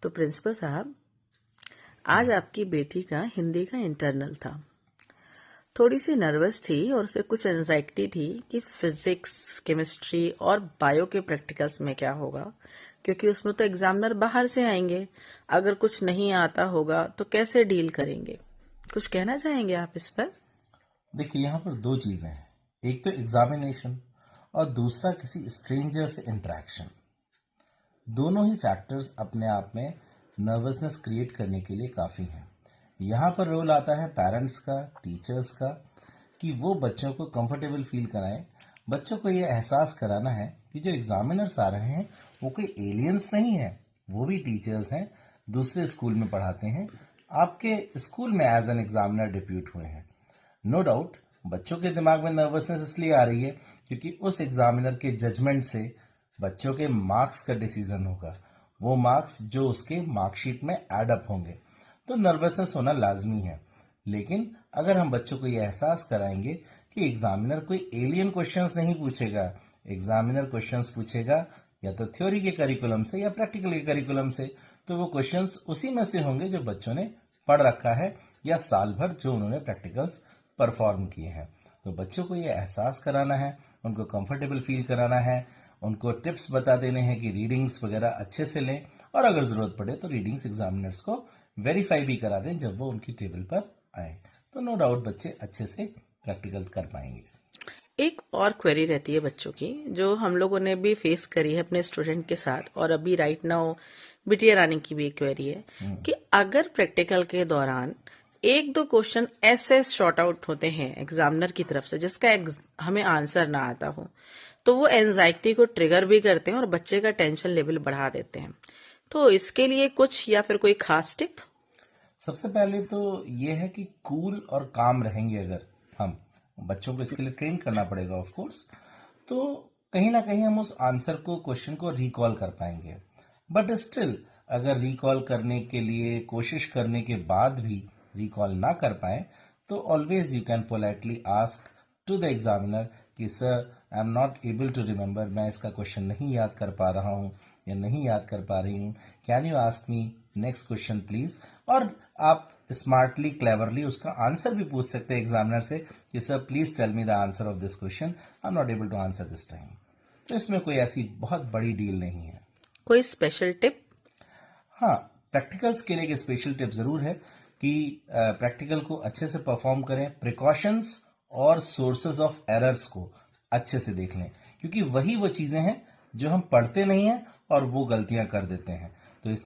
तो प्रिंसिपल साहब, आज आपकी बेटी का हिंदी का इंटरनल था। थोड़ी सी नर्वस थी और उसे कुछ एंजाइटी थी कि फिजिक्स, केमिस्ट्री और बायो के प्रैक्टिकल्स में क्या होगा, क्योंकि उसमें तो एग्जामिनर बाहर से आएंगे। अगर कुछ नहीं आता होगा तो कैसे डील करेंगे? कुछ कहना चाहेंगे आप इस पर? देखिए, यहाँ पर दो चीज़ें हैं। एक तो एग्जामिनेशन और दूसरा किसी स्ट्रेंजर से इंटरेक्शन। दोनों ही फैक्टर्स अपने आप में नर्वसनेस क्रिएट करने के लिए काफ़ी हैं। यहाँ पर रोल आता है पेरेंट्स का, टीचर्स का, कि वो बच्चों को कंफर्टेबल फील कराएं। बच्चों को ये एहसास कराना है कि जो एग्जामिनर्स आ रहे हैं वो कोई एलियंस नहीं है, वो भी टीचर्स हैं, दूसरे स्कूल में पढ़ाते हैं, आपके स्कूल में एज एन एग्जामिनर डिप्यूट हुए हैं। नो डाउट बच्चों के दिमाग में नर्वसनेस इसलिए आ रही है क्योंकि उस एग्जामिनर के जजमेंट से बच्चों के मार्क्स का डिसीजन होगा, वो मार्क्स जो उसके मार्कशीट में एड अप होंगे। तो नर्वसनेस होना लाजमी है। लेकिन अगर हम बच्चों को ये एहसास कराएंगे कि एग्जामिनर कोई एलियन क्वेश्चंस नहीं पूछेगा, एग्जामिनर क्वेश्चंस पूछेगा या तो थ्योरी के करिकुलम से या प्रैक्टिकल के करिकुलम से, तो वो क्वेश्चंस उसी में से होंगे जो बच्चों ने पढ़ रखा है या साल भर जो उन्होंने प्रैक्टिकल्स परफॉर्म किए हैं। तो बच्चों को ये एहसास कराना है, उनको कंफर्टेबल फील कराना है, उनको टिप्स बता देने हैं कि रीडिंग्स वगैरह अच्छे से लें, और अगर ज़रूरत पड़े तो रीडिंग्स एग्जामिनर्स को वेरीफाई भी करा दें जब वो उनकी टेबल पर आए। तो नो डाउट बच्चे अच्छे से प्रैक्टिकल कर पाएंगे। एक और क्वेरी रहती है बच्चों की, जो हम लोगों ने भी फेस करी है अपने स्टूडेंट के साथ, और अभी राइट नाउ बिटिया रानी की भी एक क्वेरी है कि अगर प्रैक्टिकल के दौरान एक दो क्वेश्चन ऐसे शॉर्ट आउट होते हैं एग्जामिनर की तरफ से जिसका हमें आंसर ना आता हो, तो वो एंजाइटी को ट्रिगर भी करते हैं और बच्चे का टेंशन लेवल बढ़ा देते हैं। तो इसके लिए कुछ या फिर कोई खास टिप? सबसे पहले तो ये है कि कूल और काम रहेंगे अगर हम, बच्चों को इसके लिए ट्रेन करना पड़ेगा ऑफ कोर्स, तो कहीं ना कहीं हम उस आंसर को, क्वेश्चन को रिकॉल कर पाएंगे। बट स्टिल अगर रिकॉल करने के लिए कोशिश करने के बाद भी रिकॉल ना कर पाए, तो always you can politely ask to the examiner कि sir, I am not able to remember, मैं इसका क्वेश्चन नहीं याद कर पा रहा हूँ या नहीं याद कर पा रही हूँ, can you ask me next question please. और आप स्मार्टली, क्लेवरली उसका आंसर भी पूछ सकते हैं एग्जामिनर से कि sir please tell me the answer of this question, I am not able to answer this time. तो इसमें कोई ऐसी बहुत बड़ी डील नहीं है। कोई स्पेशल टिप? हाँ, प्रैक्टिकल्स के लिए एक स्पेशल टिप जरूर है कि प्रैक्टिकल को अच्छे से परफॉर्म करें, प्रिकॉशंस और सोर्सेज ऑफ एरर्स को अच्छे से देख लें, क्योंकि वही वो चीजें हैं जो हम पढ़ते नहीं हैं और वो गलतियां कर देते हैं।